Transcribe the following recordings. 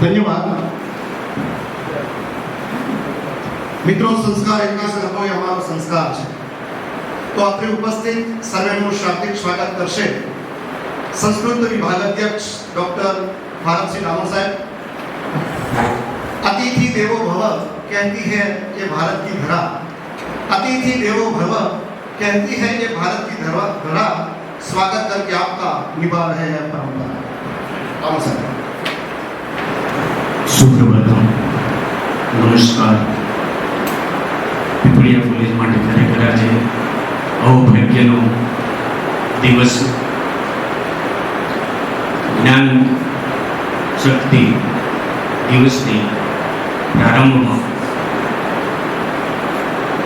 धन्यवाद मित्रों। संस्कार विकास હતો એ અમારો સંસ્કાર છે। તો અત્રે ઉપસ્થિત સર્વેનું શાબ્દિક સ્વાગત કરશે સંસ્કૃત વિભાગ અધ્યક્ષ ડોક્ટર ભારતસિંહ રામોર સાહેબ। अतिथि देवो भव कहती है ये भारत की धरा, अतिथि देवो भव कहती है ये भारत की धरा, स्वागत करके आपका निभा रहे हैं परंपरा। रामोर साहब। सुप्रभातम, नमस्कार। પીપળિયા પોલીસ માટે ખરેખર આજે અવભાગ્યનો દિવસ। જ્ઞાન શક્તિ દિવસની પ્રારંભમાં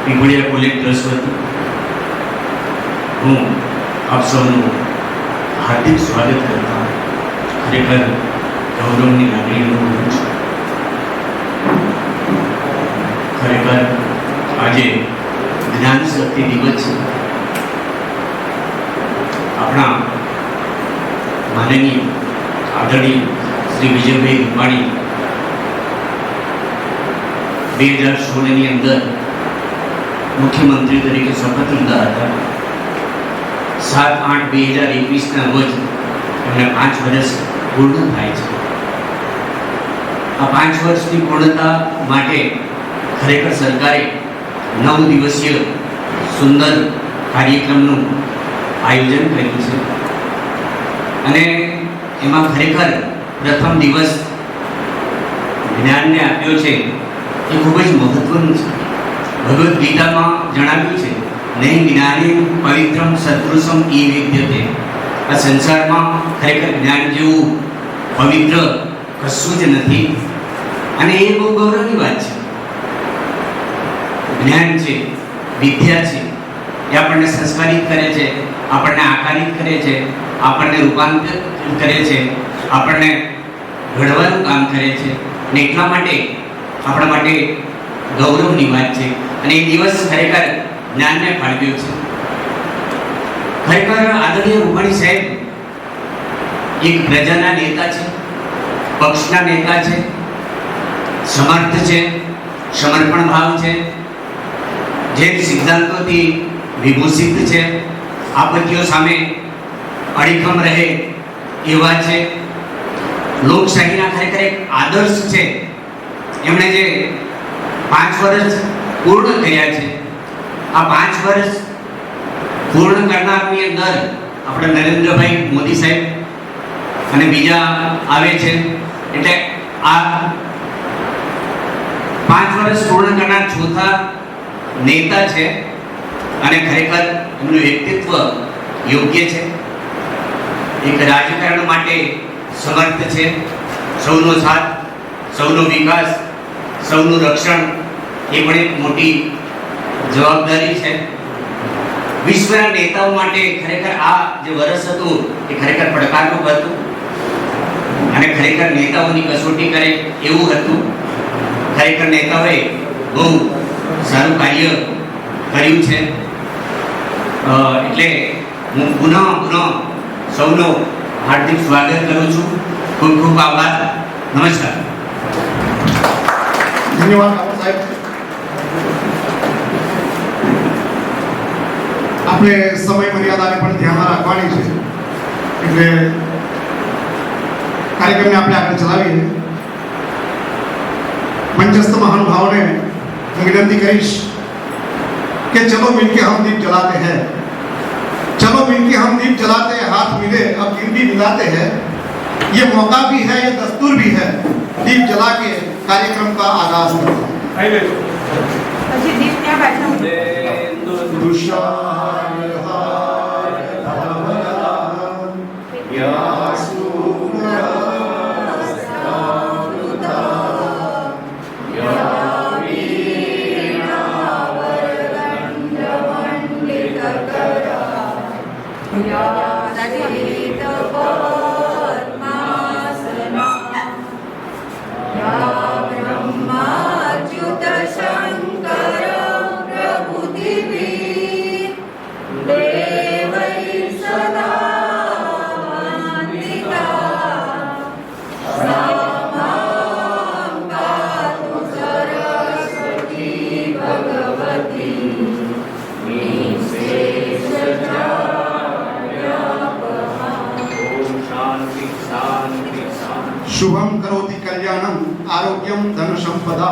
પીપળિયા કોલેજ ટ્રસ્ટ વતી હું આપ સૌનું હાર્દિક સ્વાગત કરતા ખરેખર ગૌરવની લાગણી અનુભવું છું। ખરેખર આજે જ્ઞાન શક્તિ દિવસ છે। આપણા માનનીય આદરણીય શ્રી વિજયભાઈ રૂપાણી 2016ની અંદર મુખ્યમંત્રી તરીકે શપથ લીધા હતા। 7/8/2021ના રોજ એમને 5 વર્ષ પૂર્ણ થાય છે। આ 5 વર્ષની પૂર્ણતા માટે ખરેખર સરકારે 9 દિવસીય સુંદર કાર્યક્રમનું આયોજન કર્યું છે અને એમાં ખરેખર પ્રથમ દિવસ જ્ઞાનને આપ્યો છે એ ખૂબ જ મહત્વનું છે। ભગવદ્ ગીતામાં જણાવ્યું છે નહીં જ્ઞાને પવિત્રમ સદૃશમ ઈ વિદ્યતે। આ સંસારમાં ખરેખર જ્ઞાન જેવું પવિત્ર કશું જ નથી અને એ બહુ ગૌરવની વાત છે। જ્ઞાન છે, વિદ્યા છે, એ આપણને સંસ્કારિત કરે છે, આપણને આકારિત કરે છે, આપણને રૂપાંતરિત કરે છે, આપણને ઘડવાનું કામ કરે છે અને એટલા માટે આપણા માટે ગૌરવની વાત છે અને એ દિવસ ખરેખર જ્ઞાનને ફાળવ્યો છે। ખરેખર આદરણીય રૂપાણી સાહેબ એક પ્રજાના નેતા છે, પક્ષના નેતા છે, સમર્થ છે, સમર્પણ ભાવ છે, જે સિદ્ધાંતોથી વિભૂષિત છે, આપત્તિઓ સામે અડીખમ રહે એવા છે, લોકશાહીના ખરેખર એક આદર્શ છે। એમણે જે 5 વર્ષ પૂર્ણ કર્યા છે, આ 5 વર્ષ પૂર્ણ કરનારની અંદર આપણે નરેન્દ્રભાઈ મોદી સાહેબ અને બીજા આવે છે, એટલે આ 5 વર્ષ પૂર્ણ કરનાર ચોથા નેતા છે અને ખરેખર એમનું વ્યક્તિત્વ યોગ્ય છે, એક રાજકારણ માટે સમર્થ છે, સૌનો સાથ, સૌનો વિકાસ, સૌનું રક્ષણ એ પણ એક મોટી જવાબદારી છે। વિશ્વના નેતાઓ માટે ખરેખર આ જે વર્ષ હતું એ ખરેખર પડકારરૂપ હતું અને ખરેખર નેતાઓની કસોટી કરે એવું હતું। ખરેખર નેતાઓએ બહુ સારું કાર્ય કર્યું છે, એટલે હું પુનઃ સૌનો હાર્દિક સ્વાગત કરું છું। ખૂબ ખૂબ આભાર, નમસ્કાર। ધન્યવાદ રામોર સાહેબ। આપણે સમય મર્યાદાને પણ ધ્યાનમાં રાખવાની છે એટલે કાર્યક્રમને આપણે આગળ ચલાવીએ। મંચસ્થ મહાનુભાવોને मैं विनती करीश कि चलो मिलके हम दीप जलाते हैं, चलो मिलके हम दीप जलाते हैं, हाथ मिले अब दिल भी मिलाते हैं। ये मौका भी है, ये दस्तूर भी है, दीप जला के कार्यक्रम का आगाज करते हैं। देवै सदा वन्दिता। शांति शांति शांति। शुभम करोति कल्याणम आरोग्यम धन संपदा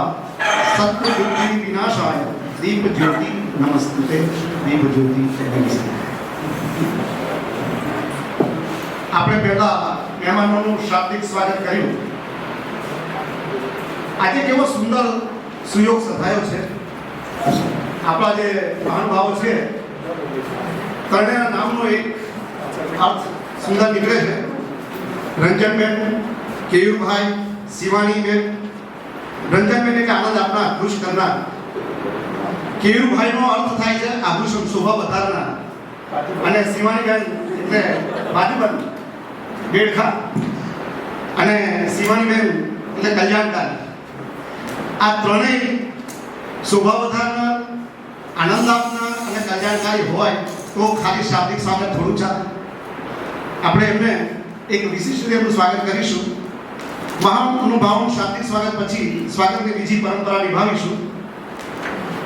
सत्य बुद्धि विनाशाय दीप ज्योति नमस्ते दीप ज्योति नमस्ते। આપણે પહેલા મહેમાનોનું શાબ્દિક સ્વાગત કર્યું। આજે કેવો સુંદર સુયોગ સધાયો છે। આપણા જે મહાનુભાવો છે ત્રણેના નામનો એક અર્થ સુંદર નીકળે છે। રંજનબેન, કેયુરભાઈ, શિવાનીબેન। રંજનબેન એટલે આનંદ આપનાર, ખુશ કરનાર। કેયુરભાઈનો અર્થ થાય છે આભૂષણ, શોભા વધારનાર। અને શિવાનીબેન એટલે બાજુબંધ, બેડખા। અને શિવાનીબેન એટલે કલ્યાણકારી। આ ત્રણેય શોભા વધારનાર, આનંદ આપનાર અને કલ્યાણકારી હોય તો ખાલી શાબ્દિક સ્વાગત થોડું ચાલે। આપણે એમને એક વિશિષ્ટ રીતે એમનું સ્વાગત કરીશું। મહાનુભાવોનું શાબ્દિક સ્વાગત પછી સ્વાગતની બીજી પરંપરા નિભાવીશું।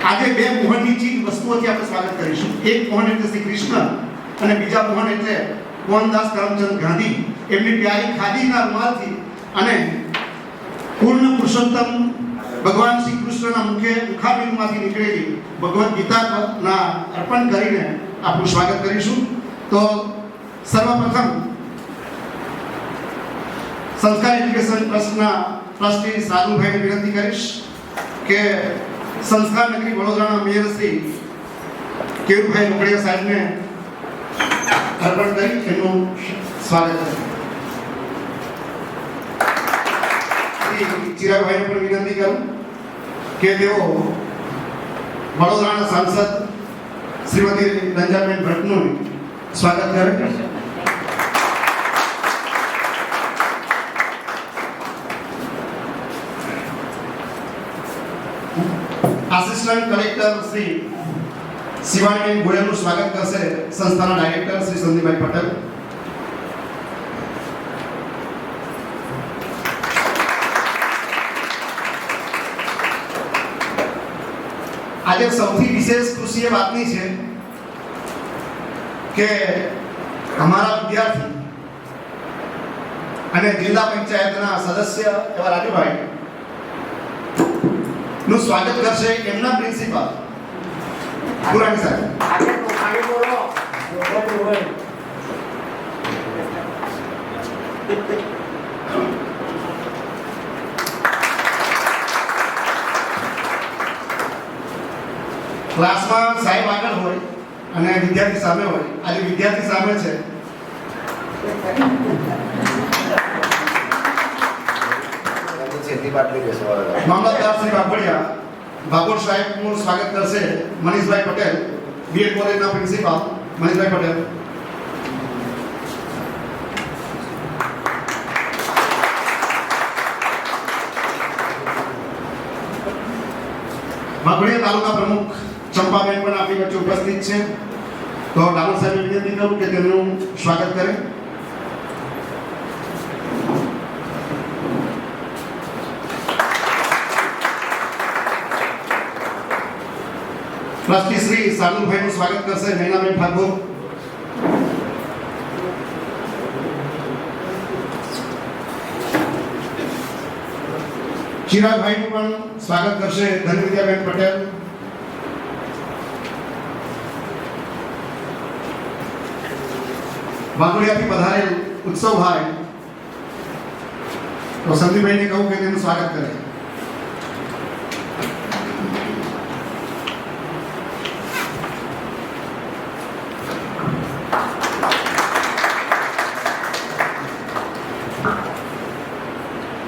આજે બે મોહનની ચીજ વસ્તુઓથી આપણે સ્વાગત કરીશું। એક મોહન એટલે શ્રી કૃષ્ણ અને બીજા મોહન એટલે મોહનદાસ કરમચંદ ગાંધી। એમની પ્યારી ખાદીના રૂમાલથી અને પૂર્ણ પુરુષોત્તમ ભગવાન શ્રી કૃષ્ણના મુખારવિંદમાંથી નીકળેલી ભગવદ્ ગીતાના અર્પણ કરીને આપણું સ્વાગત કરીશું। તો સર્વપ્રથમ સંસ્કાર એજ્યુકેશન ટ્રસ્ટના ટ્રસ્ટી સાધુભાઈને વિનંતી કરીશ કે સંસ્કાર નગરી વડોદરાના મેયર શ્રી કેયુરભાઈ રોકડિયા સાહેબને અર્પણ કરી એમનું સ્વાગત કરે। ચિરાગભાઈને પણ વિનંતી કરું કે તેઓ વડોદરાના સાંસદ શ્રીમતી રંજાબેન ભટ્ટનું સ્વાગત કરે। આસિસ્ટન્ટ કલેક્ટર શ્રી શિવાનીબેન ગોયલનું સ્વાગત કરશે સંસ્થાના ડાયરેક્ટર શ્રી સંદીપભાઈ પટેલ। આજે સૌથી વિશેષ ખુશી એ વાતની છે કે અમારા વિદ્યાર્થી અને જિલ્લા પંચાયતના સદસ્ય એવા રાજુભાઈ નું સ્વાગત કરશે એમના પ્રિન્સિપાલ પુરાણી સાહેબ। ક્લાસમાં સાહેબ આગળ હોય અને વિદ્યાર્થી સામે હોય। આજે વિદ્યાર્થી સામે છે। મામલતદાર શ્રી બાપડિયા ભાગોળ સાહેબનું સ્વાગત કરશે મનીષભાઈ પટેલ, બીએડ કોલેજના પ્રિન્સિપાલ મનીષભાઈ પટેલ। વાઘોડિયા તાલુકા પ્રમુખ ચંપાબેન પણ આપણી વચ્ચે ઉપસ્થિત છે। તો ડામોર સાહેબને વિનંતી કરું કે તેમનું સ્વાગત કરે। ટ્રસ્ટી શ્રી સાગુભાઈનું સ્વાગત કરશે નૈનાબેન ઠાકોર। ચિરાગભાઈનું પણ સ્વાગત કરશે ધનવિદ્યાબેન પટેલ। વાઘોડિયાથી પધારેલ ઉત્સવભાઈ તો સંદીપભાઈને કહું કે તેનું સ્વાગત કરે।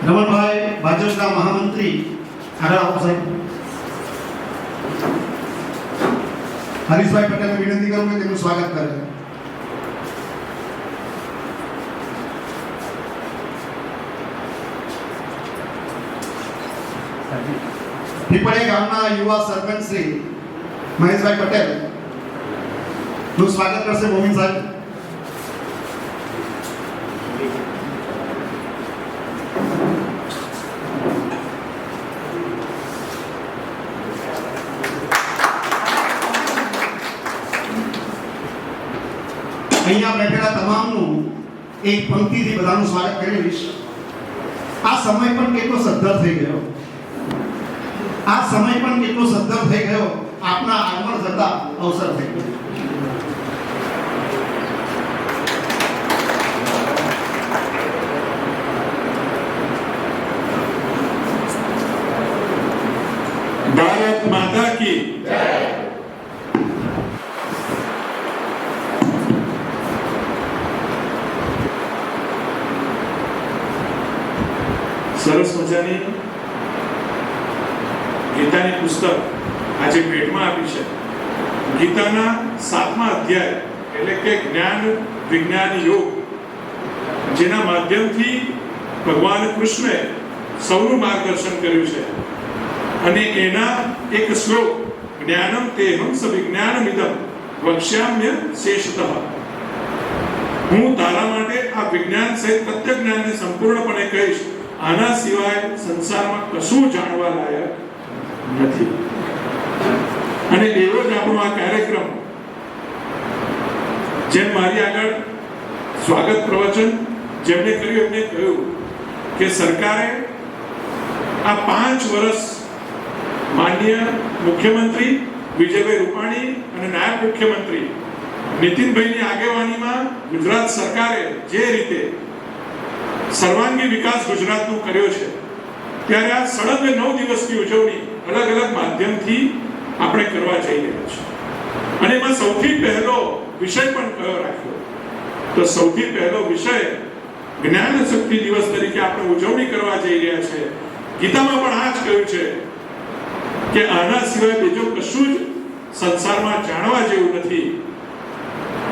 રમણભાઈ ભાજપના મહામંત્રી આગળ આવો સાહેબ। હરીશભાઈ પટેલને વિનંતી કરું કે તેમનું સ્વાગત કરે। પીપળિયા ગામના યુવા સરપંચ શ્રી મહેશભાઈ પટેલ નું સ્વાગત કરશે મોમીન સાહેબ। અહીંયા બેઠેલા તમામનું એક પંક્તિથી બધાનું સ્વાગત કરીશ. આ સમય પણ કેટલો સદ્ધર થઈ ગયો, આ સમય પણ કેટલો સદ્ધર થઈ ગયો, આપના આગમન થતા અવસર થઈ ગયો. भारत माता की સરસ મજાની ગીતાની પુસ્તક આજે ભેટમાં આપી છે. ગીતાના 7મા અધ્યાય એટલે કે જ્ઞાન વિજ્ઞાન યોગ, જેના માધ્યમથી ભગવાન કૃષ્ણે સૌનું માર્ગદર્શન કર્યું છે. અને એના એક શ્લોક, જ્ઞાનમ તેહં સવિજ્ઞાનમિદં વક્ષ્યામ્ય શેષતઃ. હું તારા માટે આ વિજ્ઞાન સહિત પ્રત્યેક જ્ઞાનને સંપૂર્ણપણે કહીશ. આના સિવાય સંસારમાં કશું જાણવા લાયક નથી. અને એવો જ આપણો આ કાર્યક્રમ, જેમ મારી આગળ સ્વાગત પ્રવચન જેમને કર્યું એમને કહ્યું કે સરકારે આ 5 વર્ષ માનનીય મુખ્યમંત્રી વિજયભાઈ રૂપાણી અને નાયબ મુખ્યમંત્રી નીતિનભાઈની આગેવાનીમાં ગુજરાત સરકારે જે રીતે સર્વાંગી વિકાસ ગુજરાતનો કર્યો છે, ત્યારે આ સળંગ 9 દિવસની ઉજવણી અલગ અલગ માધ્યમથી આપણે કરવા જઈ રહ્યા છીએ. અને એમાં સૌથી પહેલો વિષય પણ કયો રાખ્યો, તો સૌથી પહેલો વિષય જ્ઞાન શક્તિ દિવસ તરીકે આપણે ઉજવણી કરવા જઈ રહ્યા છે. ગીતામાં પણ આ જ કહ્યું છે કે આના સિવાય બીજું કશું જ સંસારમાં જાણવા જેવું નથી.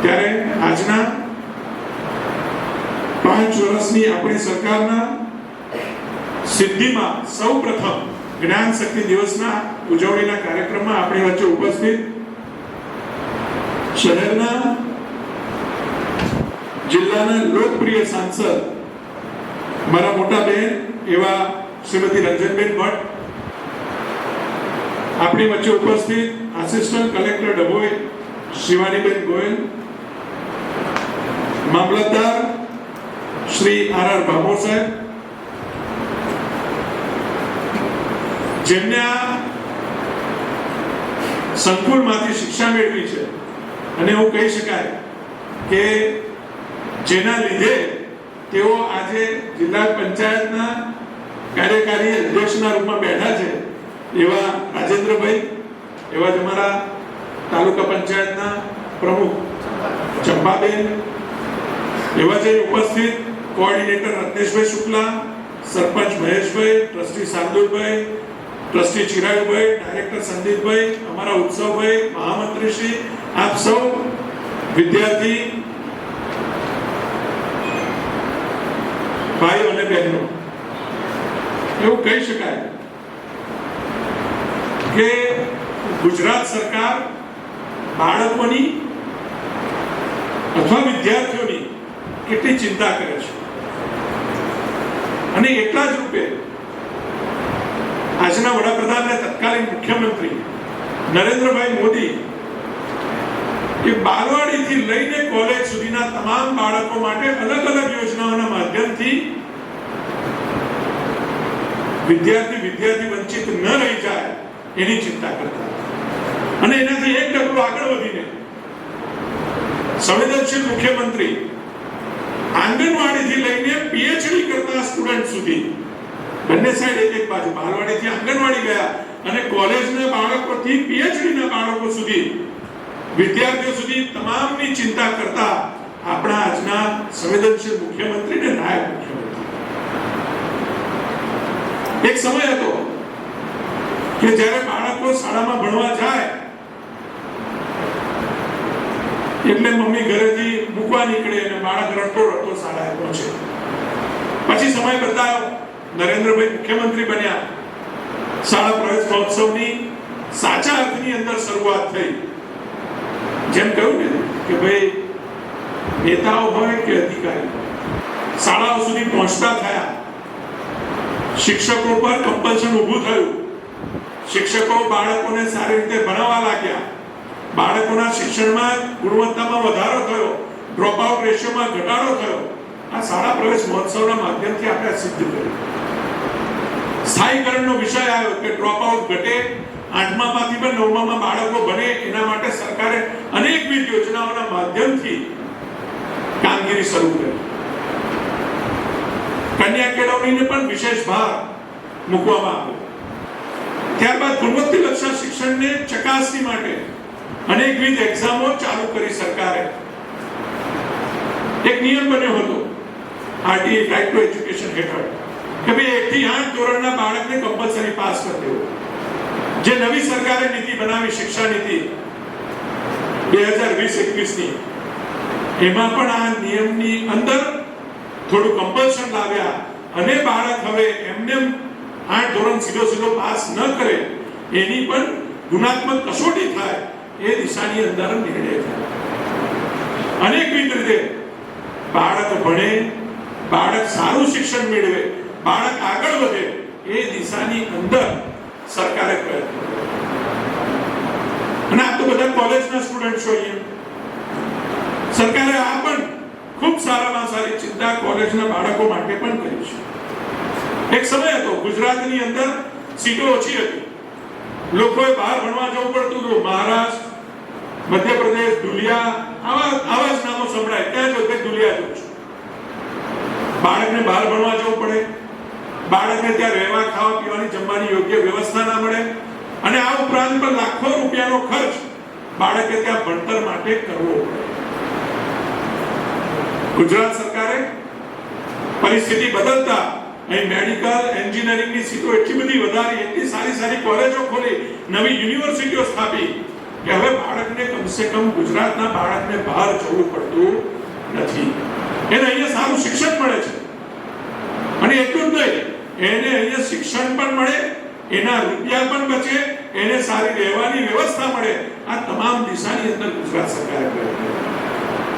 ત્યારે આજના 5 વર્ષની આપણી સરકારના સિદ્ધિમાં સૌપ્રથમ જ્ઞાન શક્તિ દિવસના ઉજવણીના કાર્યક્રમમાં આપણી વચ્ચે ઉપસ્થિત શહેરના જિલ્લાના લોકપ્રિય સાંસદ મારા મોટા બહેન એવા શ્રીમતી રંજનબેન ભટ્ટ, આપણી વચ્ચે ઉપસ્થિત આસિસ્ટન્ટ કલેક્ટર ડભોઈ શિવાનીબેન ગોયલ, મામલતદાર શ્રી આર ભાભોર સાહેબ, જેમને આ સંકુલમાંથી શિક્ષા મેળવી છે. અને એવું કહી શકાય કે જેના લીધે તેઓ આજે જિલ્લા પંચાયતના કાર્યકારી અધ્યક્ષના રૂપમાં બેઠા છે, એવા રાજેન્દ્રભાઈ, એવા જ અમારા તાલુકા પંચાયતના પ્રમુખ ચંપાબેન, એવા જ ઉપસ્થિત કોઓર્ડિનેટર રત્નેશભાઈ શુક્લા, સરપંચ મહેશભાઈ, ટ્રસ્ટી શાર્દુલભાઈ, ટ્રસ્ટી ચિરાગભાઈ, ડાયરેક્ટર સંદીપભાઈ, અમારા ઉત્સવભાઈ, મહામંત્રી શ્રી, આપ સૌ વિદ્યાર્થી ભાઈઓ અને બહેનો, એવું કહી શકાય કે ગુજરાત સરકાર બાળકોની અથવા વિદ્યાર્થીઓની કેટલી ચિંતા કરે છે. અને એટલા જ રૂપે આજના વડાપ્રધાન અને તત્કાલીન મુખ્યમંત્રી નરેન્દ્રભાઈ મોદી એ બાલવાડીથી લઈને કોલેજ સુધીના તમામ બાળકો માટે અલગ અલગ યોજનાઓના માધ્યમથી વિદ્યાર્થી વંચિત ન રહી જાય એની ચિંતા કરતા. અને એનાથી એક ડગલું આગળ વધીને સંવેદનશીલ મુખ્યમંત્રી આંગણવાડીથી લઈને પીએચડી કરતા સ્ટુડન્ટ સુધી બંને સાઈડ એક બાજુ બાલવાડીથી આંગણવાડી ગયા અને કોલેજના બાળકોથી પીએચડીના બાળકો સુધી વિદ્યાર્થીઓ સુધી તમામની ચિંતા કરતા આપણા આજના સંવેદનશીલ મુખ્યમંત્રી ને નાયબ મુખ્યમંત્રી. એક સમય હતો કે જ્યારે બાળકો શાળામાં ભણવા જાય એટલે મમ્મી ઘરેથી મૂકવા નીકળે અને બાળક રડતો રડતો શાળાએ પહોંચે. પછી સમય બદલાયો, નરેન્દ્રભાઈ મુખ્યમંત્રી બન્યા, શાળા પ્રવેશ મહોત્સવની સાચા અર્થની અંદર શરૂઆત થઈ. જેમ કહ્યું ને કે ભાઈ નેતાઓ હોય કે અધિકારી શાળાઓ સુધી પહોંચતા થયા. શિક્ષકો પર કમ્પલ્શન ઊભું થયું. શિક્ષકો બાળકોને સારી રીતે ભણાવવા લાગ્યા. બાળકોના શિક્ષણમાં ગુણવત્તામાં વધારો થયો, ડ્રોપ આઉટ રેશિયોમાં ઘટાડો થયો. આ શાળા પ્રવેશ મહોત્સવના માધ્યમથી આપણે સિદ્ધ કર્યું. સ્થાયીકરણનો વિષય આવ્યો કે ડ્રોપ આઉટ ઘટે, 8મામાંથી પણ 9મામાં બાળકો ભણે, એના માટે સરકારે અનેકવિધ યોજનાઓના માધ્યમથી કામગીરી શરૂ કરી. કન્યા કેળવણીને પણ વિશેષ ભાર મૂકવામાં આવ્યો. ત્યારબાદ ગુણવત્તાલક્ષી શિક્ષણને ચકાસણી માટે અનેકવિધ એક્ઝામો ચાલુ કરી સરકારે. એક નિયમ બન્યો હતો આરટીઈ રાઇટ ટુ એજ્યુકેશન હેઠળ કે ભાઈ 1 થી 8 ધોરણના બાળકને કમ્પલસરી પાસ કરી દેવો. જે નવી સરકારે નીતિ બનાવી, શિક્ષા નીતિ 2020-21 ની, એમાં પણ આ નિયમની અંદર થોડું કમ્પલ્શન લાવ્યા અને બાળક હવે એમને 8 ધોરણ સીધો પાસ ન કરે, એની પણ ગુણાત્મક કસોટી થાય, એ દિશાની અંદર નિર્ણય થયો. અનેકવિધ રીતે બાળક ભણે, બાળક સારું શિક્ષણ મેળવે, બાળક આગળ વધે, એ દિશાની અંદર સરકારે પ્રયત્ન કર્યો. અને આ તો બધા કોલેજના સ્ટુડન્ટ છો અહીંયા. સરકારે આ પણ ખૂબ સારામાં સારી ચિંતા કોલેજના બાળકો માટે પણ કરી છે. એક સમય હતો ગુજરાતની અંદર સીટો ઓછી હતી, લોકોએ બહાર ભણવા જવું પડતું હતું. મહારાષ્ટ્ર, મધ્યપ્રદેશ, ધુલિયા, આવા જ નામો સંભળાય. ત્યાં જો કે ધુલિયા જવું છું, બાળકને બહાર ભણવા જવું પડે, બાળકને ત્યાં રહેવા, ખાવા, પીવાની, જમવાની યોગ્ય વ્યવસ્થા ના મળે, અને આ ઉપરાંત પણ લાખો રૂપિયાનો ખર્ચ બાળકે ત્યાં ભણતર માટે કરવો પડે. ગુજરાત સરકારે પરિસ્થિતિ બદલતા અહીં મેડિકલ, એન્જિનિયરિંગની સીટો એટલી બધી વધારી, એટલી સારી સારી કોલેજો ખોલી, નવી યુનિવર્સિટીઓ સ્થાપી કે હવે બાળકને કમસે કમ ગુજરાતના બાળકને બહાર જવું પડતું નથી. એને અહીંયા સારું શિક્ષણ મળે છે, અને એટલું જ નહીં, એને અહીંયા શિક્ષણ પણ મળે, એના રૂપિયા પણ બચે, એને સારી રહેવાની વ્યવસ્થા મળે. આ તમામ દિશાની અંદર ગુજરાત સરકારે પ્રયત્ન કર્યો.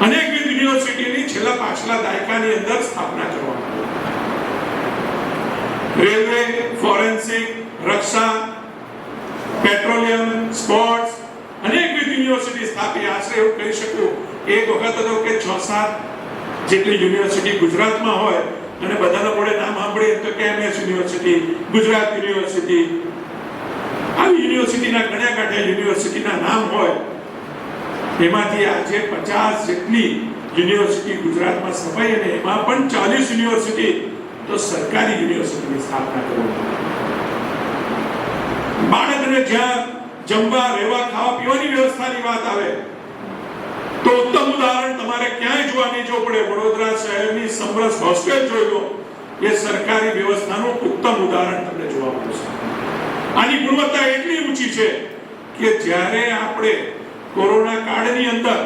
અનેકવિધ યુનિવર્સિટીની છેલ્લા પાછલા દાયકાની અંદર સ્થાપના કરવામાં આવી. રેલવે, ફોરેન્સિક, રક્ષા, પેટ્રોલિયમ, સ્પોર્ટ્સ, અનેકવિધ યુનિવર્સિટી સ્થાપી. આશરે એવું કહી શકું એક વખત હતો કે 6-7 જેટલી યુનિવર્સિટી ગુજરાતમાં હોય, અને બધાના જોડે નામ સાંભળીએ તો કે એમએસ યુનિવર્સિટી, ગુજરાત યુનિવર્સિટી, આવી યુનિવર્સિટીના ગણ્યા કાઢ્યા યુનિવર્સિટીના નામ હોય. એમાંથી આજે 50 જેટલી યુનિવર્સિટી ગુજરાતમાં સ્થપાઈ, અને એમાં પણ 40 યુનિવર્સિટી તો સરકારી યુનિવર્સિટીની સ્થાપના કરવામાં. બાળકને જ્યાં જમવા, રહેવા, ખાવા, પીવાની વ્યવસ્થાની વાત આવે તો ઉત્તમ ઉદાહરણ તમારે ક્યાંય જોવા નહીં જવું પડે. વડોદરા શહેરની સમરસ હોસ્ટેલ જોઈ લો, એ સરકારી વ્યવસ્થાનું ઉત્તમ ઉદાહરણ તમને જોવા મળશે. આની ગુણવત્તા એટલી ઊંચી છે કે જ્યારે આપણે કોરોના કાળની અંદર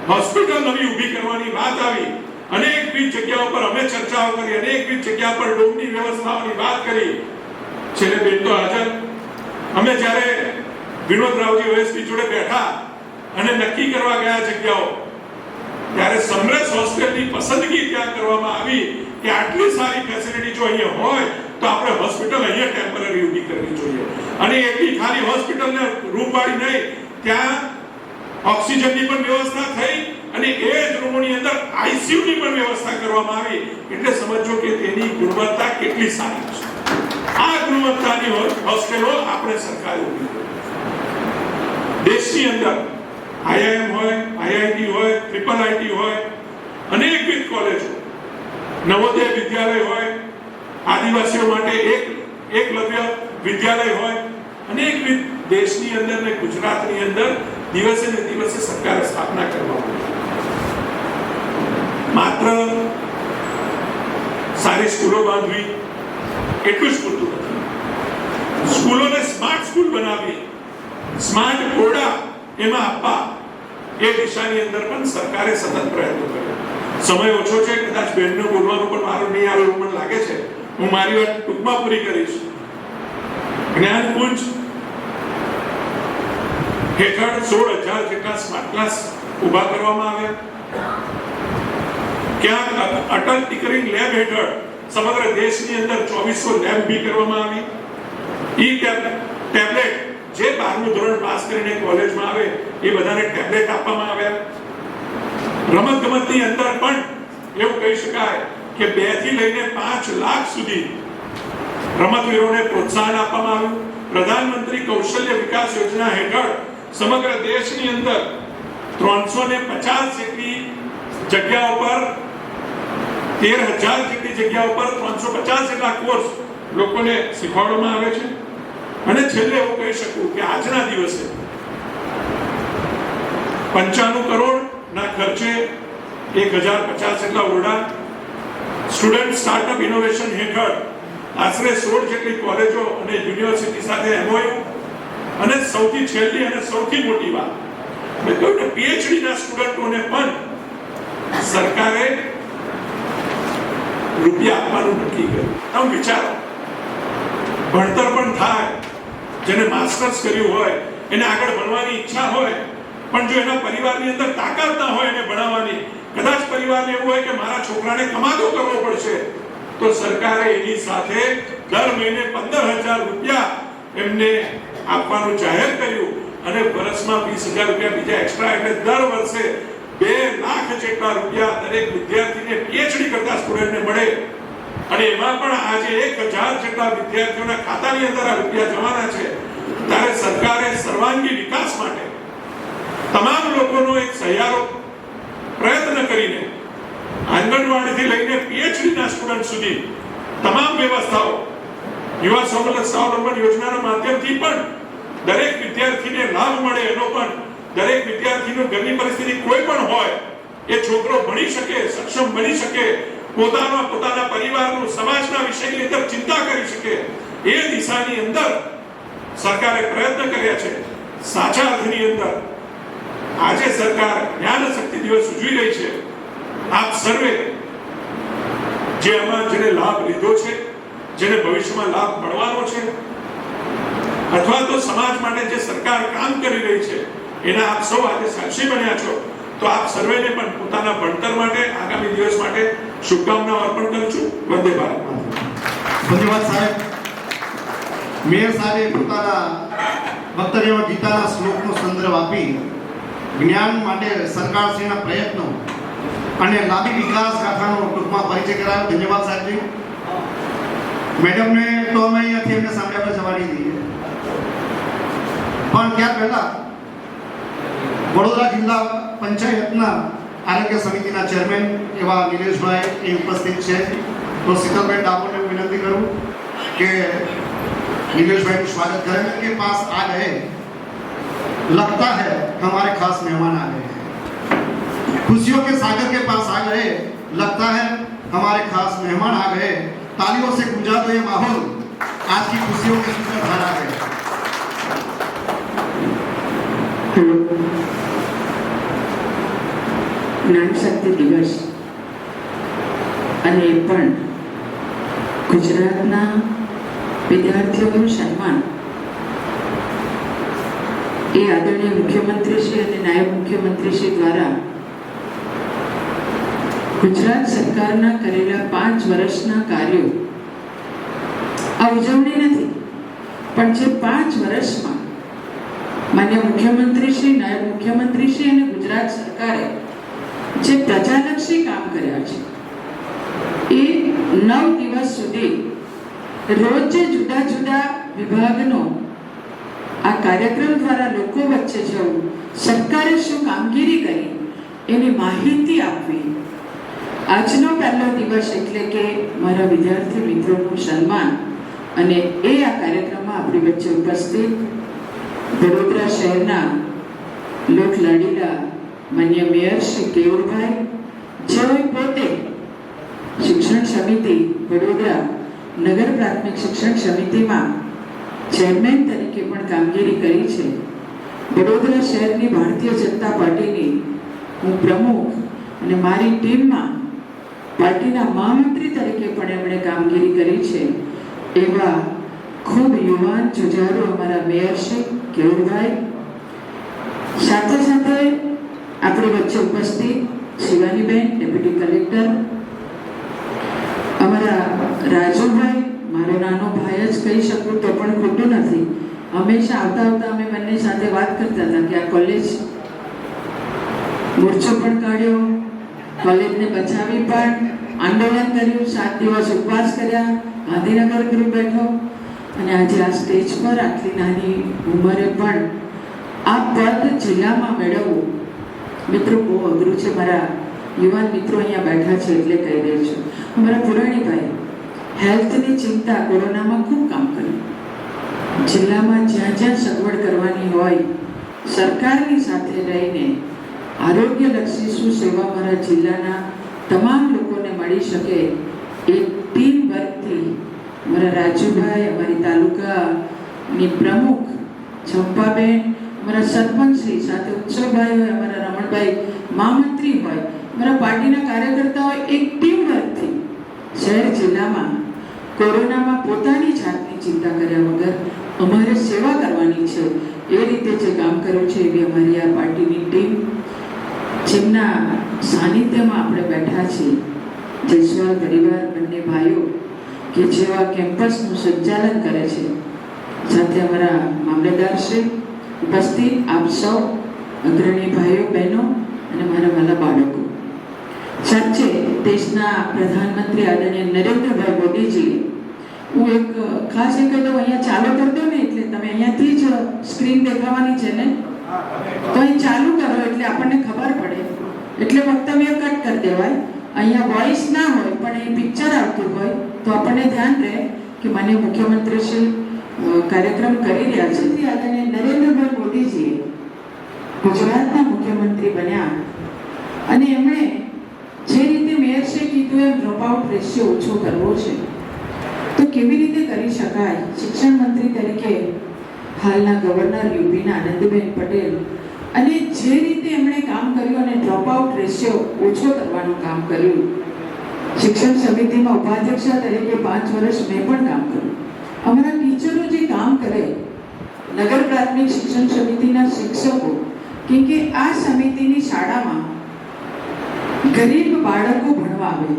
હોસ્પિટલ નવી ઊભી કરવાની વાત આવી, અનેકવિધ જગ્યાઓ પર અમે ચર્ચાઓ કરી, અનેકવિધ જગ્યા પર ડોમની વ્યવસ્થાઓની વાત કરી. છેલ્લે બેન તો હાજર. અમે જ્યારે વિનોદ રાવજી ઓએસપી જોડે બેઠા અને નક્કી કરવા ગયા જગ્યાઓ, ત્યારે સમરસ હોસ્પિટલની પસંદગી ત્યાં કરવામાં આવી કે આટલી સારી ફેસિલિટી જો અહીંયા હોય તો આપણે હોસ્પિટલ અહીંયા ટેમ્પરરી ઊભી કરવી જોઈએ. અને એટલી ખાલી હોસ્પિટલને રૂમવાળી નહીં, ત્યાં ઓક્સિજનની પણ વ્યવસ્થા થઈ, અને એ જ રૂમોની અંદર આઈસીયુ ની પણ વ્યવસ્થા કરવામાં આવી. એટલે સમજો કે તેની ગુણવત્તા કેટલી સારી છે. આ ગુણવત્તાની હોસ્ટેલો આપણે સરકારે ઊભી કરી. દેશની અંદર આઈઆઈએમ હોય, આઈઆઈટી હોય, ટ્રિપલ આઈટી હોય, અનેકવિધ કોલેજો, નવોદય વિદ્યાલય હોય, આદિવાસીઓ માટે એકલવ્ય વિદ્યાલય હોય, અનેકવિધ દેશની અંદર ને ગુજરાતની અંદર દિવસે ને દિવસે સરકારે સ્થાપના કરવામાં આવી. માત્ર સારી સ્કૂલો બાંધવી એટલું જ પૂરતું નથી. સ્કૂલોને સ્માર્ટ સ્કૂલ બનાવી, સ્માર્ટ ઓરડા એમાં આપવા, એ દિશાની અંદર પણ સરકારે સતત પ્રયત્નો કર્યા. સમય ઓછો છે, કદાચ બેનને બોલવાનું પણ મારું નહીં આવે એવું મને લાગે છે. હું મારી વાત ટૂંકમાં પૂરી કરીશ. જ્ઞાનકુંજ હેઠળ 16,000 જેટલા સ્માર્ટ ક્લાસ ઊભા કરવામાં આવ્યા. ક્યાંક અટલ ટિકરિંગ લેબ હેઠળ સમગ્ર દેશની અંદર 2400 લેબ ઊભી કરવામાં આવી. ઈ ટેબ્લેટ, જે 12મું ધોરણ પાસ કરીને કોલેજમાં આવે એ બધાને ટેબ્લેટ આપવામાં આવ્યા. રમતગમતની અંદર પણ એવું કહી શકાય કે 2 થી લઈને 5 લાખ સુધી રમતવીરોને પ્રોત્સાહન આપવામાં આવ્યું. પ્રધાનમંત્રી કૌશલ્ય વિકાસ યોજના હેઠળ સમગ્ર દેશની અંદર 350 જેટલી જગ્યાઓ પર 13,000 જેટલી જગ્યાઓ પર 350 જેટલા કોર્સ લોકોને શીખવાડવામાં આવે છે. અને છેલ્લે એવું કહી શકું કે આજના દિવસે 95 કરોડ ના ખર્ચે 1050 જેટલા ઓરડા, સ્ટુડન્ટ સ્ટાર્ટઅપ ઇનોવેશન હેઠળ આશરે 16 જેટલી કોલેજો અને યુનિવર્સિટી સાથે MOU, અને સૌથી છેલ્લી અને સૌથી મોટી વાત, મેં કહ્યું કે PhD ના સ્ટુડન્ટોને પણ સરકારે રૂપિયા આપવાનું નક્કી કર્યું. આમ વિચારો, ભણતર પણ થાય, જેને માસ્ટર્સ કર્યું હોય એને આગળ ભણવાની ઈચ્છા હોય, પણ જો એના પરિવારની અંદર તાકાત ના હોય એને ભણાવવાની, કદાચ પરિવારને એવું હોય કે મારા છોકરાને કમાતો કરવો પડશે, તો સરકારે એની સાથે દર મહિને 15,000 રૂપિયા એમને આપવાનું જાહેર કર્યું. અને વર્ષમાં 20,000 રૂપિયા બીજા એક્સ્ટ્રા, એટલે દર વર્ષે 2 લાખ જેટલા રૂપિયા દરેક વિદ્યાર્થીને PhD કરતા સ્ટુડન્ટને મળે. અને એમાં પણ આજે 1,000 જેટલા વિદ્યાર્થીઓના ખાતાની અંદર આ રૂપિયા જવાના છે. ત્યારે સરકારે સર્વાંગી વિકાસ માટે તમામ લોકોનો એક સહિયારો પ્રયત્ન કરીને આંગણવાડીથી લઈને PhD ના સ્ટુડન્ટ સુધી તમામ વ્યવસ્થાઓ, યુવા સ્વાવલંબન યોજનાના માધ્યમથી પણ દરેક વિદ્યાર્થીને લાભ મળે, એનો પણ દરેક વિદ્યાર્થીનો ઘરની પરિસ્થિતિ કોઈ પણ હોય એ છોકરો ભણી શકે, સક્ષમ બની શકે, પોતાના પરિવારનું, સમાજના વિષયની અંદર ચિંતા કરી શકે, એ દિશાની અંદર સરકારે પ્રયત્ન કર્યા છે. સાચા અર્થની અંદર આજે સરકાર જ્ઞાન શક્તિ દિવસ ઉજવી રહી છે. આપ સર્વે જે આમાં જેને લાભ લીધો છે, જેને ભવિષ્યમાં લાભ મળવાનો છે, અથવા તો સમાજ માટે જે સરકાર કામ કરી રહી છે એના આપ સૌ આજે સાક્ષી બન્યા છો. તો આપ સર્વેને પણ પોતાના ભણતર માટે, આગામી દિવસ માટે શુભકામનાઓ અર્પણ કરું છું. વંદે ભારત. ધન્યવાદ સાહેબ. મેયર સાહેબે પોતાના વક્તવ્યમાં ગીતાના શ્લોકનો સંદર્ભ આપી જ્ઞાન માટે સરકારશ્રીના પ્રયત્નો અને લાંબી વિકાસ ગાથાનો ટૂંકમાં પરિચય કરાવ્યો. ધન્યવાદ સાહેબજી. મેડમને તો અમે અહીંયાથી એમને સામે આપણે જવાની દઈએ, પણ ત્યાર પહેલા વડોદરા જિલ્લા પંચાયતના આરોગ્ય સમિતિના ચેરમેન એવા નિલેશભાઈ એ ઉપસ્થિત છે. તો શીતલબેન ડામોરને વિનંતી કરું કે निलेश स्वागत करें. के पास आ गए, लगता है हमारे खास मेहमान आ गए हैं. खुशियों के सागर के पास आ गए, लगता है हमारे खास मेहमान आ गए. तालियों से गूंजा तो ये माहौल आज की खुशियों के सूत्र भर आ गए. જ્ઞાન શક્તિ દિવસ અને એ પણ ગુજરાતના વિદ્યાર્થીઓનું સન્માન એ આદરણીય મુખ્યમંત્રીશ્રી અને નાયબ મુખ્યમંત્રીશ્રી દ્વારા ગુજરાત સરકારના કરેલા 5 વર્ષના કાર્યો, આ ઉજવણી નથી, પણ જે 5 વર્ષમાં માન્ય મુખ્યમંત્રીશ્રી, નાયબ મુખ્યમંત્રીશ્રી અને ગુજરાત સરકારે જે પ્રજાલક્ષી કામ કર્યા છે, એ 9 દિવસ સુધી રોજ જુદા જુદા વિભાગનો આ કાર્યક્રમ દ્વારા લોકો વચ્ચે જવું, સરકારે શું કામગીરી કરી એની માહિતી આપવી. આજનો પહેલો દિવસ એટલે કે મારા વિદ્યાર્થી મિત્રોનું સન્માન, અને એ આ કાર્યક્રમમાં આપણી વચ્ચે ઉપસ્થિત વડોદરા શહેરના લોકલાડીલા માન્ય મેયર શ્રી કેયુરભાઈ, જેઓ પોતે શિક્ષણ સમિતિ વડોદરા નગર પ્રાથમિક શિક્ષણ સમિતિમાં ચેરમેન તરીકે પણ કામગીરી કરી છે. વડોદરા શહેરની ભારતીય જનતા પાર્ટીની હું પ્રમુખ, અને મારી ટીમમાં પાર્ટીના મહામંત્રી તરીકે પણ એમણે કામગીરી કરી છે. એવા ખૂબ યુવાન જુઝારુ અમારા મેયર શ્રી કેયુરભાઈ, સાથે સાથે આપણી વચ્ચે ઉપસ્થિત શિવાનીબેન, ડેપ્યુટી કલેક્ટર, અમારા રાજુભાઈ, મારો નાનો ભાઈ જ કહી શકું તો પણ ખોટું નથી. હંમેશા આવતા આવતા અમે બંને સાથે વાત કરતા હતા કે આ કોલેજ મોરચો પણ કાઢ્યો, કોલેજને બચાવી પણ આંદોલન કર્યું, 7 દિવસ ઉપવાસ કર્યા, ગાંધીનગર ગ્રુપ બેઠો અને આજે આ સ્ટેજ પર આટલી નાની ઉંમરે પણ આ પદ જિલ્લામાં મેળવવું મિત્રો બહુ અઘરું છે. મારા યુવાન મિત્રો અહીંયા બેઠા છે એટલે કહી રહી છું. અમારા પુરાણીભાઈ હેલ્થની ચિંતા કોરોનામાં ખૂબ કામ કર્યું. જિલ્લામાં જ્યાં જ્યાં સગવડ કરવાની હોય સરકારની સાથે રહીને આરોગ્યલક્ષી શું સેવા મારા જિલ્લાના તમામ લોકોને મળી શકે એ ટીમ વર્કથી અમારા રાજુભાઈ, અમારી તાલુકાની પ્રમુખ ચંપાબેન, અમારા સરપંચશ્રી સાથે ઉત્સવભાઈ હોય, અમારા રમણભાઈ મહામંત્રી હોય, અમારા પાર્ટીના કાર્યકર્તાઓ એક ટીમ વર્કથી શહેર જિલ્લામાં કોરોનામાં પોતાની જાતની ચિંતા કર્યા વગર અમારે સેવા કરવાની છે એ રીતે જે કામ કર્યું છે એવી અમારી આ પાર્ટીની ટીમ જેમના સાનિધ્યમાં આપણે બેઠા છીએ. જયસ્વાલ પરિવાર બંને ભાઈઓ કે જેવા કેમ્પસનું સંચાલન કરે છે, સાથે અમારા મામલતદારશ્રી ઉપસ્થિત, આપ સૌ અગ્રણી ભાઈઓ બહેનો અને મારા વાલા બાળકો. સાચે દેશના પ્રધાનમંત્રી આદરણીય નરેન્દ્રભાઈ મોદીજી, હું એક ખાસ એ કહી દઉં, અહીંયા ચાલુ કરી દો ને એટલે તમે અહીંયાથી જ સ્ક્રીન દેખાવાની છે ને, તો અહીં ચાલુ કરો એટલે આપણને ખબર પડે, એટલે વક્તવ્ય કટ કરી દેવાય. અહીંયા વોઇસ ના હોય પણ એ પિક્ચર આવતું હોય તો આપણને ધ્યાન રહે કે માન્ય મુખ્યમંત્રી શ્રી કાર્યક્રમ કરી રહ્યા છે. આદરણીય નરેન્દ્રભાઈ મોદીજી ગુજરાતના મુખ્યમંત્રી બન્યા અને એમણે જે રીતે મેયરશ્રીએ કીધું એમ ડ્રોપઆઉટ રેશિયો ઓછો કરવો છે તો કેવી રીતે કરી શકાય. શિક્ષણ મંત્રી તરીકે હાલના ગવર્નર યુપીના આનંદીબેન પટેલ અને જે રીતે એમણે કામ કર્યું અને ડ્રોપઆઉટ રેશિયો ઓછો કરવાનું કામ કર્યું. શિક્ષણ સમિતિમાં ઉપાધ્યક્ષ તરીકે 5 વર્ષ મેં પણ કામ કર્યું. અમારા ટીચરો જે કામ કરે, નગર પ્રાથમિક શિક્ષણ સમિતિના શિક્ષકો, કેમ કે આ સમિતિની શાળામાં ગરીબ બાળકો ભણવા આવે,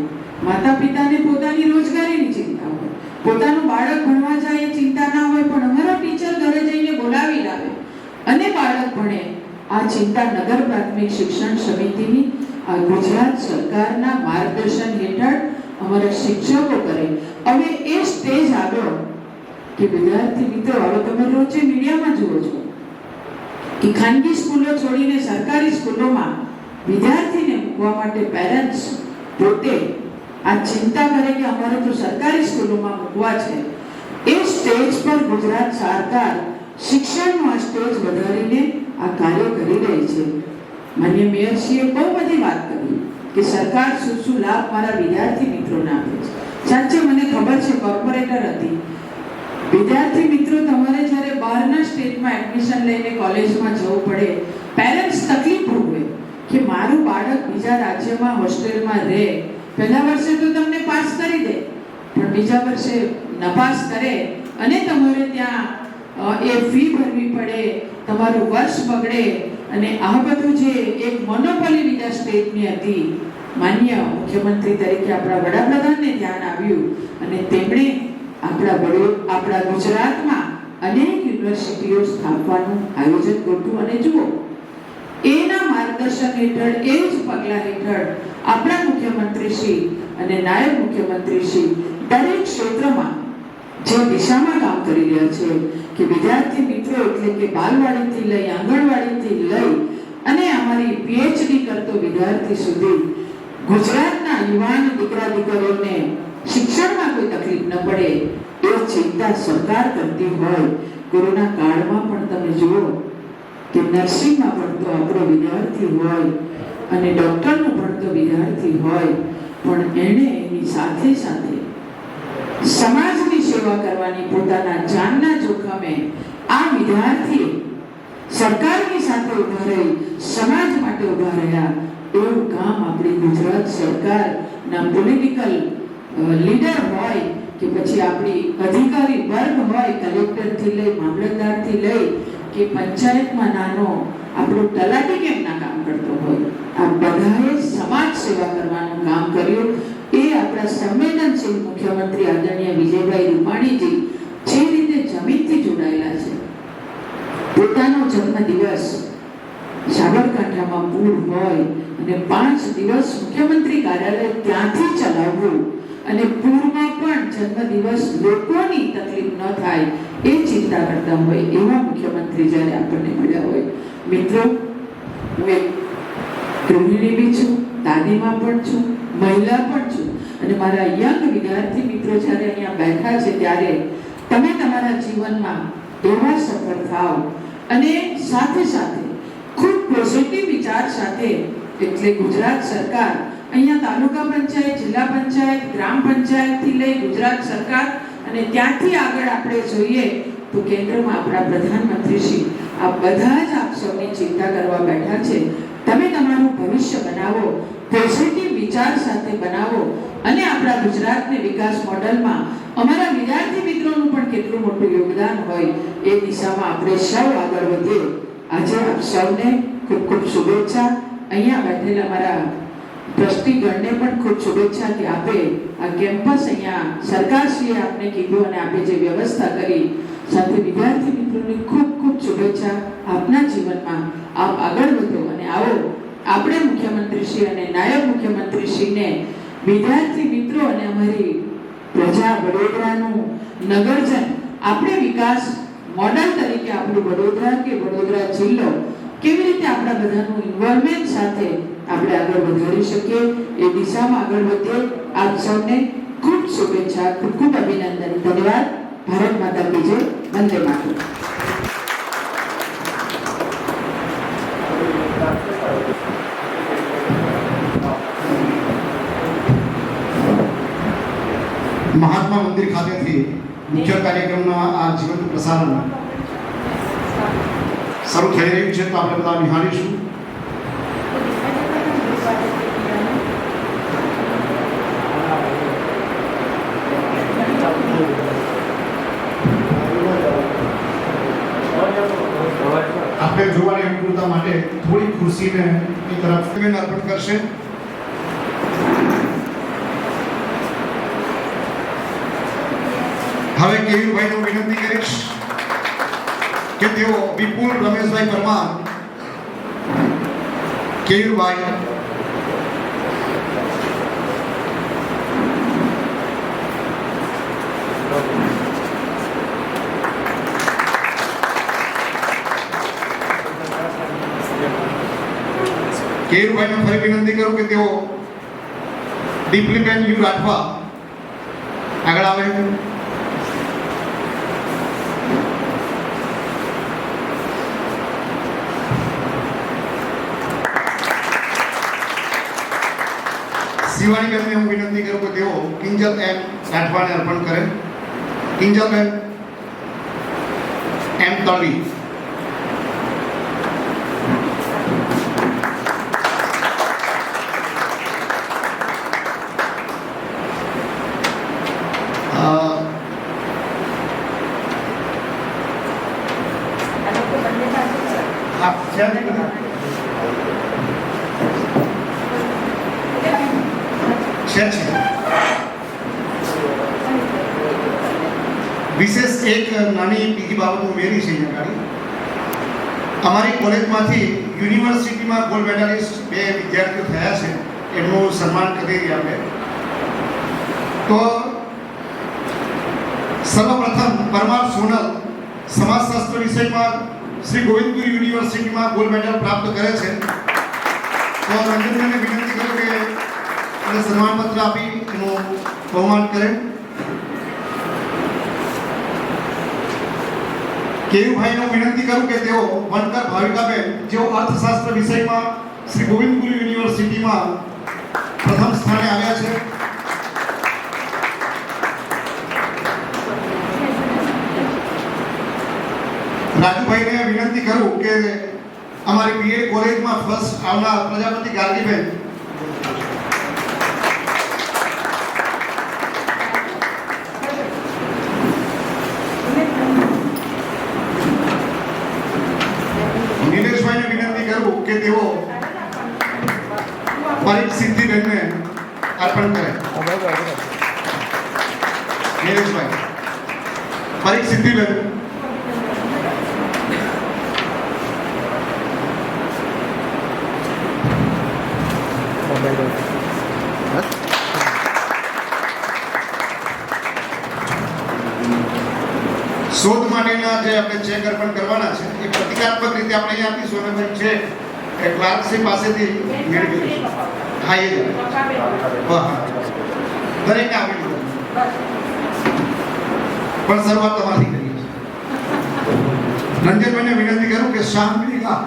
માતા પિતાને પોતાની રોજગારીની ચિંતા હોય, પોતાનું બાળક ભણવા જાય એ ચિંતા ના હોય, પણ અમારા ટીચર ઘરે જઈને બોલાવી લાવે અને બાળક ભણે, આ ચિંતા નગર પ્રાથમિક શિક્ષણ સમિતિની આ ગુજરાત સરકારના માર્ગદર્શન હેઠળ અમારા શિક્ષકો કરે. હવે એ સ્ટેજ આવ્યો કે વિદ્યાર્થી મિત્રો, હવે તમે રોજ મીડિયામાં જુઓ છો કે ખાનગી સ્કૂલો છોડીને સરકારી સ્કૂલોમાં વિદ્યાર્થીને મૂકવા માટે પેરેન્ટ્સ પોતે આ ચિંતા કરે કે અમારે તો સરકારી સ્કૂલોમાં મૂકવા છે. એ સ્ટેજ પર ગુજરાત સરકાર શિક્ષણનો આ સ્ટેજ વધારીને આ કાર્ય કરી રહી છે. માન્ય મેયરશ્રીએ બહુ બધી વાત કરી કે સરકાર શું શું લાભ મારા વિદ્યાર્થી મિત્રોને આપે છે. સાચે મને ખબર છે, કોર્પોરેટર હતી. વિદ્યાર્થી મિત્રો, તમારે જ્યારે બહારના સ્ટેટમાં એડમિશન લઈને કોલેજમાં જવું પડે, પેરેન્ટ્સ તકલીફ ભોગવે કે મારું બાળક બીજા રાજ્યમાં હોસ્ટેલમાં રહે, પહેલા વર્ષે તો તમને પાસ કરી દે પણ બીજા વર્ષે નપાસ કરે અને તમારે ત્યાં એ ફી ભરવી પડે, તમારું વર્ષ બગડે અને આ બધું જે એક મોનોપોલી બીજા સ્ટેટની હતી. માન્ય મુખ્યમંત્રી તરીકે આપણા વડાપ્રધાનને ધ્યાન આવ્યું અને તેમણે આપણા ગુજરાતમાં અનેક યુનિવર્સિટીઓ સ્થાપવાનું આયોજન કર્યું. અને જુઓ, એના માર્ગદર્શન હેઠળ, એ જ પગલા હેઠળ આપણા મુખ્યમંત્રી શ્રી અને નાયબ મુખ્યમંત્રી શ્રી દરેક ક્ષેત્રમાં જે દિશામાં કામ કરી રહ્યા છે કે વિદ્યાર્થી મિત્રો એટલે કે બાલવાડીથી લઈ આંગણવાડીથી લઈ અને અમારી પીએચડી કરતો વિદ્યાર્થી સુધી ગુજરાતના યુવાન દીકરા દીકરીઓને શિક્ષણમાં કોઈ તકલીફ ન પડે એ ચિંતા સરકાર કરતી હોય. કોરોના કાળમાં પણ તમે જુઓ કે નર્સિંગમાં ભણતો આપણો વિદ્યાર્થી હોય અને ડોક્ટરનું ભણતો વિદ્યાર્થી હોય, પણ એણે એની સાથે સાથે સમાજની સેવા કરવાની પોતાના જાનના જોખમે આ વિદ્યાર્થી સરકારની સાથે ઉભા રહી સમાજ માટે ઉભા રહ્યા. એવું કામ આપણી ગુજરાત સરકારના પોલિટિકલ લીડર હોય કે પછી આપણી અધિકારી વર્ગ હોય, કલેક્ટરથી લઈ મામલતદારથી લઈ કે પંચાયતમાં નાનો આપણો તલાટી કેમ ના કામ કરતો હોય, આ બધાએ સમાજ સેવા કરવાનું કામ કર્યું. એ આપણા સંવેદનશીલ મુખ્યમંત્રી આદરણીય વિજયભાઈ રૂપાણીજી જે રીતે જમીનથી જોડાયેલા છે, પોતાનો જન્મદિવસ સાબરકાંઠામાં પૂર હોય અને 5 દિવસ મુખ્યમંત્રી કાર્યાલય ત્યાંથી ચલાવવું અને પૂરમાં પણ જન્મદિવસ લોકોની તકલીફ ન થાય એ ચિંતા કરતા હોય એવા મુખ્યમંત્રી જ્યારે આપણને મળ્યા હોય. મિત્રો, હું એક ગૃહિણી બી છું, દાદીમાં પણ છું, મહિલા પણ છું અને મારા યંગ વિદ્યાર્થી મિત્રો જ્યારે અહીંયા બેઠા છે ત્યારે તમે તમારા જીવનમાં એવા સફળ થાવ અને સાથે સાથે ખૂબ પોઝિટિવ વિચાર સાથે, એટલે ગુજરાત સરકાર અહીંયા તાલુકા પંચાયત, જિલ્લા પંચાયત, ગ્રામ પંચાયતથી લઈ ગુજરાત સરકાર અને ત્યાંથી આગળ આપણે જોઈએ તો કેન્દ્રમાં આપણા પ્રધાનમંત્રી શ્રી આ બધા જ આપ સૌની ચિંતા કરવા બેઠા છે. તમે તમારું ભવિષ્ય બનાવો, પોઝિટિવ વિચાર સાથે બનાવો અને આપણા ગુજરાતને વિકાસ મોડલમાં અમારા વિદ્યાર્થી મિત્રોનું પણ કેટલું મોટું યોગદાન હોય એ દિશામાં આપણે સૌ આગળ વધીએ. આજે આપ સૌને ખૂબ ખૂબ શુભેચ્છા. અહીંયા બેઠેલા મારા ટ્રસ્ટીગણને પણ ખૂબ શુભેચ્છા કે આપે આ કેમ્પસ અહીંયા સરકારશ્રીએ આપને કીધું અને આપે જે વ્યવસ્થા કરી, સાથે વિદ્યાર્થી મિત્રોને ખૂબ ખૂબ શુભેચ્છા. આપના જીવનમાં આપ આગળ વધો અને આવો આપણે મુખ્યમંત્રીશ્રી અને નાયબ મુખ્યમંત્રીશ્રીને વિદ્યાર્થી મિત્રો અને અમારી પ્રજા, વડોદરાનું નગરજન, આપણે વિકાસ મોડલ તરીકે આપણું વડોદરા કે વડોદરા જિલ્લો કેવી રીતે આપણા બધાનું ઇન્વોલ્વમેન્ટ સાથે આપણે આગળ વધારી શકીએ એ દિશામાં આગળ વધીએ. આપ સૌને ખૂબ શુભેચ્છા, ખૂબ ખૂબ અભિનંદન. ધન્યવાદ. ભારત માતા કી જય. વંદે માતરમ. મહાત્મા મંદિર ખાતેથી મુખ્ય કાર્યક્રમના આ જીવંત પ્રસારણ શરૂ થઈ રહ્યું છે, તો આપણે બધા નિહાળીશું. આપણે જોવાની અનુકૂળતા માટે થોડી ખુરશીને એ તરફ અર્પણ કરશે. હવે કેયુરભાઈને હું વિનંતી કરીશ કે તેઓ વિપુલ રમેશભાઈ પરમાર, કેયુરભાઈ કેયુરભાઈને ફરી વિનંતી કરું કે તેઓ દીપલીબેન યુ રાઠવા આગળ આવે. શિવાનીબેનને હું વિનંતી કરું કે તેઓ કિંજલ એમ રાઠવાને અર્પણ કરે. કિંજલબેન એમ તળવી. વિશેષ એક નાની બીજી બાબત ઉમેરી છે અહીંયા આગળ. અમારી કોલેજમાંથી યુનિવર્સિટીમાં ગોલ્ડ મેડાલિસ્ટ 2 વિદ્યાર્થીઓ થયા છે, એમનું સન્માન કરી રહ્યા આપણે. તો સર્વપ્રથમ પરમાર સોનલ સમાજશાસ્ત્ર વિષયમાં શ્રી ગોવિંદપુર યુનિવર્સિટીમાં ગોલ્ડ મેડલ પ્રાપ્ત કરે છે. તો રંજનભાઈને વિનંતી કરું કે એને સન્માનપત્ર આપી એનું બહુમાન કરે. કેયુભાઈને હું વિનંતી કરું કે તેઓ વનકર ભાવિકાબેન, જેઓ અર્થશાસ્ત્ર વિષયમાં શ્રી ગોવિંદપુર યુનિવર્સિટીમાં પ્રથમ સ્થાને આવ્યા છે. રાજુભાઈને વિનંતી કરું કે અમારી બીએડ કોલેજમાં ફર્સ્ટ આવનાર પ્રજાપતિ ગાર્ગીબેન. નિલેશભાઈને વિનંતી કરું કે તેઓ પરીક્ષ સિદ્ધિબેનને અર્પણ કરે. નિલેશભાઈ, પરીક્ષ સિદ્ધિબેન. શોધ માટેના જે આપણે ચેક અર્પણ કરવાના છે એ પ્રતિકાત્મક રીતે આપણે અહીંયા આપીશું અને ભાઈ છે એ ક્લાર્કશ્રી પાસેથી મેળવી લઈશું. હા એ જ વાહ દરેકને આપી દીધું પણ શરૂઆત તમારી કરી છે. રંજનભાઈને વિનંતી કરું કે સા મેગા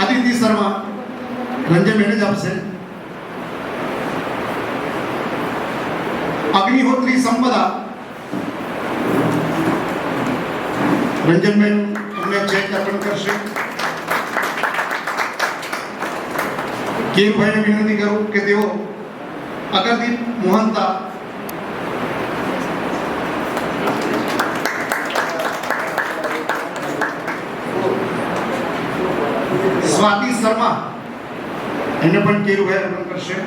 આદિતિ શર્મા રંજનબેન જ આપશે. અગ્નિહોત્રી સંપદા રંજનબેન અમને ચેક અર્પણ કરશે. કેમભાઈને વિનંતી કરું કે તેઓ અગરદીપ મોહનતા સ્વાતિ શર્મા એને પણ કેરુભાઈ અર્પણ કરશે.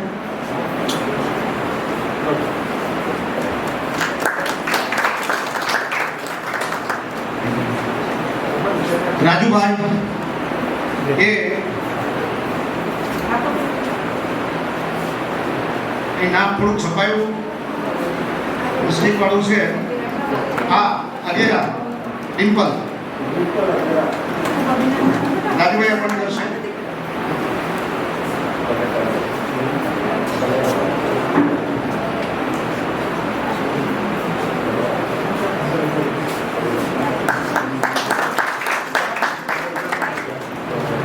રાજુભાઈ એ નામ થોડું છપાયું મિસ્ટેક વાળું છે. હા અગેરા ડિમ્પલ રાજુભાઈ અર્પણ કરશે.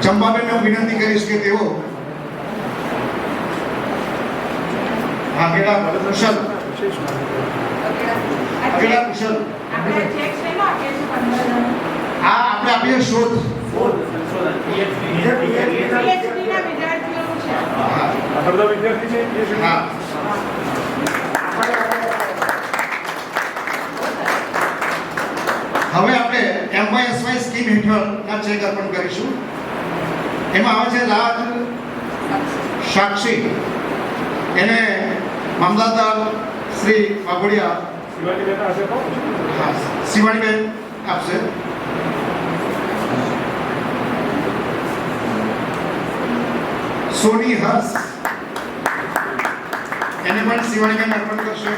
ચંપાબેનને હું વિનંતી કરીશ કે તેઓ આગેલા કુશલ હા આપણે આપીએ શોધ હા હવે આપણે MYSY સ્કીમ હેઠળના ચેક અર્પણ કરીશું. એમાં આવે છે રાજ સાક્ષી એને મામલતદાર શ્રી વાઘોડિયા શિવાનીબેન આપશે. સોની હર્ષ એને પણ શિવાનીબેન અર્પણ કરશે.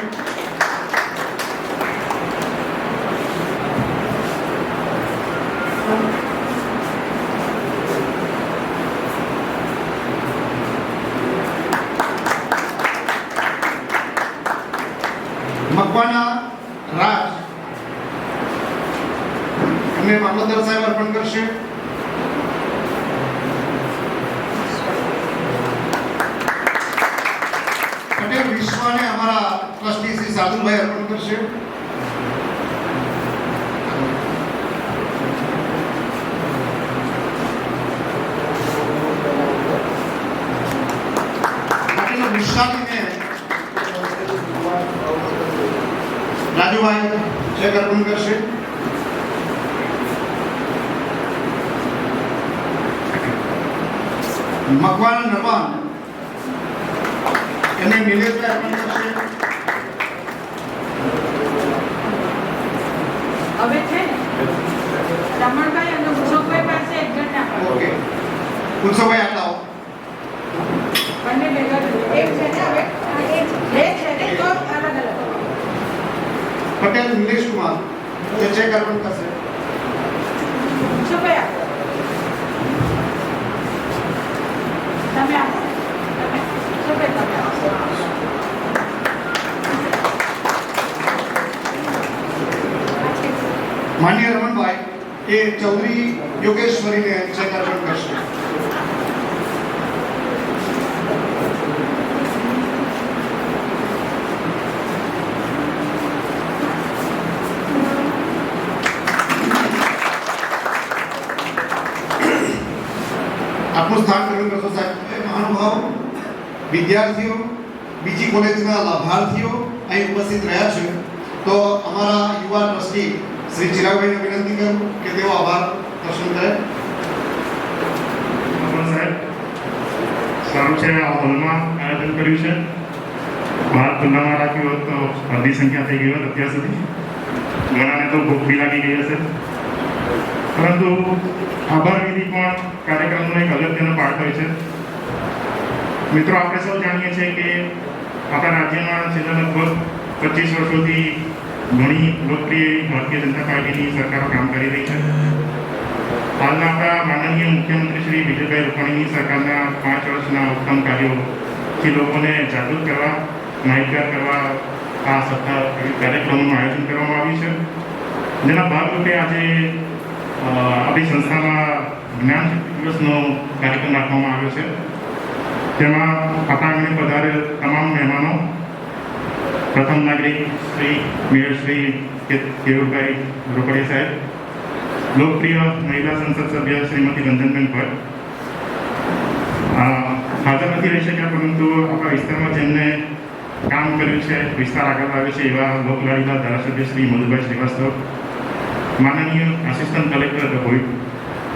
મકવાના રાજ એમને મામલતદાર સાહેબ અર્પણ કરશે. પટેલ વિશ્વાને અમારા ટ્રસ્ટી શ્રી સાધુભાઈ અર્પણ કરશે. પટેલ વિશ્વાને રાજુભાઈ ચેક અર્પણ કરશે. મકવાના નવાન એને નિલેશભાઈ અર્પણ કરશે. હવે છે રમણભાઈ અને ઉત્સવભાઈ પાસે એક જણ આપો. ઓકે ઉત્સવભાઈ આવો. બંને ભેગા એક છે ને હવે એક બે છે ને તો અલગ અલગ. પટેલ નિલેશ કુમાર તે ચેક અર્પણ કરશે. ઉત્સવભાઈ આપો. તમે આપો. ઉત્સવભાઈ તમે આપો. માન્ય રમણભાઈ એ ચૌધરી યોગેશ્વરીને ચેક અર્પણ કરશે. આપનું સ્થાન ગ્રહણ કરશો સાહેબ. મહાનુભાવ વિદ્યાર્થીઓ બીજી કોલેજના લાભાર્થીઓ અહીં ઉપસ્થિત રહ્યા છે. તો અમારા યુવા ટ્રસ્ટી શ્રી ચિરાગભાઈને વિનંતી કરું કે તેઓ આભાર દર્શન કરે. સાહેબ સારું છે આ હોલમાં આયોજન કર્યું છે બાર તુલનામાં રાખ્યું હોત તો અડધી સંખ્યા થઈ ગઈ હોત અત્યાર સુધી. ઘણાને તો ભૂખ બી લાગી ગઈ હશે. પરંતુ આભાર વિધિ પણ કાર્યક્રમનો એક અગત્યનો પાર્ટ હોય છે. મિત્રો, આપણે સૌ જાણીએ છીએ કે આપણા રાજ્યમાં છેલ્લા લગભગ 25 વર્ષોથી ઘણી લોકપ્રિય ભારતીય જનતા પાર્ટીની સરકારો કામ કરી રહી છે. હાલના આપણા માનનીય મુખ્યમંત્રી શ્રી વિજયભાઈ રૂપાણીની સરકારના 5 વર્ષના ઉત્તમ કાર્યોથી લોકોને જાગૃત કરવા, માહિતગાર કરવા આ સપ્તાહ કાર્યક્રમોનું આયોજન કરવામાં આવ્યું છે. જેના ભાગરૂપે આજે આપણી સંસ્થામાં જ્ઞાન દિવસનો કાર્યક્રમ રાખવામાં આવ્યો છે. તેમાં આપણા આંગણે પધારેલ તમામ મહેમાનો, પ્રથમ નાગરિક શ્રી મેયર શ્રી કેયુરભાઈ રોકડિયા સાહેબ, લોકપ્રિય મહિલા સંસદ સભ્ય શ્રીમતી રંજનબેન ભટ્ટ હાજર નથી રહી શક્યા, પરંતુ આપણા વિસ્તારમાં જેમને કામ કર્યું છે, વિસ્તાર આગળ લાવ્યો છે એવા લોકલાડીલા ધારાસભ્ય શ્રી મધુભાઈ શ્રીવાસ્તવ, માનનીય આસિસ્ટન્ટ કલેક્ટર ડભોઈ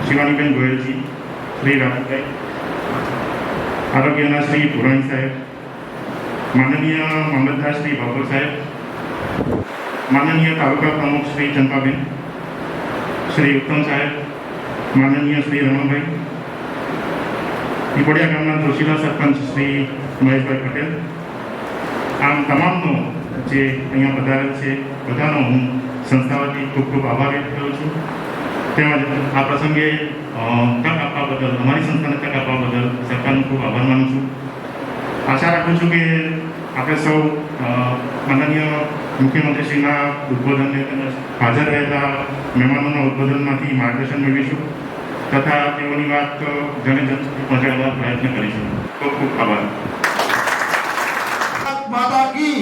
શિવાનીબેન ગોયલજી, શ્રી રાજભાઈ, આરોગ્યના શ્રી પુરાણી સાહેબ, માનનીય મામલતદાર શ્રી બાબર સાહેબ, માનનીય તાલુકા પ્રમુખ શ્રી ચંપાબેન, શ્રી ઉત્તમ સાહેબ, માનનીય શ્રી રમણભાઈ, પીપળિયા ગામના જોશીલા સરપંચ શ્રી મહેશભાઈ પટેલ, આમ તમામનો જે અહીંયા પધારેલ છે બધાનો હું સંસ્થા વતી ખૂબ ખૂબ આભાર વ્યક્ત કરું છું. તેમજ આ પ્રસંગે તક આપવા બદલ, અમારી સંસ્થાને તક આપવા બદલ સરકારનો ખૂબ આભાર માનું છું. આશા રાખું છું કે આપણે સૌ માનનીય મુખ્યમંત્રીશ્રીના ઉદ્બોધનને તેમજ હાજર રહેલા મહેમાનોના ઉદ્બોધનમાંથી માર્ગદર્શન મેળવીશું તથા તેઓની વાત જને જન સુધી પહોંચાડવા પ્રયત્ન કરીશું. ખૂબ ખૂબ આભાર. માતા કી